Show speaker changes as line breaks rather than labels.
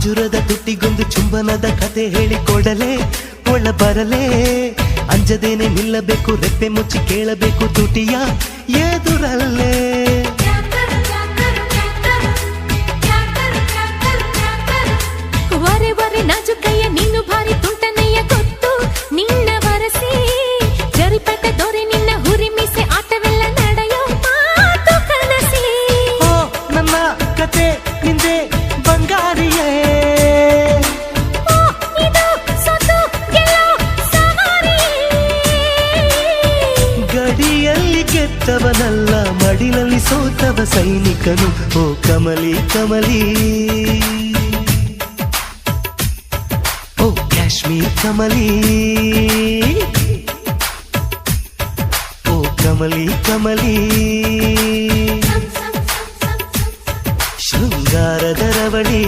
ಅಂಜುರದ ತುಟಿಗೊಂದು ಚುಂಬನದ ಕತೆ ಹೇಳಿಕೊಡಲೇ ಒಳ ಬರಲೇ ಅಂಜದೇನೆ ನಿಲ್ಲಬೇಕು ರೆಪ್ಪೆ ಮುಚ್ಚಿ ಕೇಳಬೇಕು ತುಟಿಯ ಎದುರಲ್ಲೇ
ವರೆ ವರೆ ನಾಜುಕಯ್ಯ ನೀನು ಭಾರಿ ತುಂಟನೆಯ ಗೊತ್ತು ನಿನ್ನ ವರಸಿ ಜರಿಪಟ ದೊರೆ ನಿನ್ನ ಹುರಿ ಮೀಸೆ ಆಟವೆಲ್ಲ ನಡೆಯೋ ಮಾತು ಕನಸಿ
ಓ ನನ್ನ ಕತೆ ನಿಂದೆ ಬಂಗಾರಿಯೇ
ಓ ಇದು ಸೋತು ಗೆಲ್ಲೋ ಸವಾರಿ
ಗಡಿಯಲ್ಲಿ ಗೆದ್ದವನಲ್ಲ ಮಡಿಲಲ್ಲಿ ಸೋತವ ಸೈನಿಕನು ಓ ಕಮಲಿ ಕಮಲಿ ಓ ಕಾಶ್ಮೀರ್ ಕಮಲಿ ಓ ಕಮಲಿ ಕಮಲಿ ಶೃಂಗಾರದ ರವಳಿ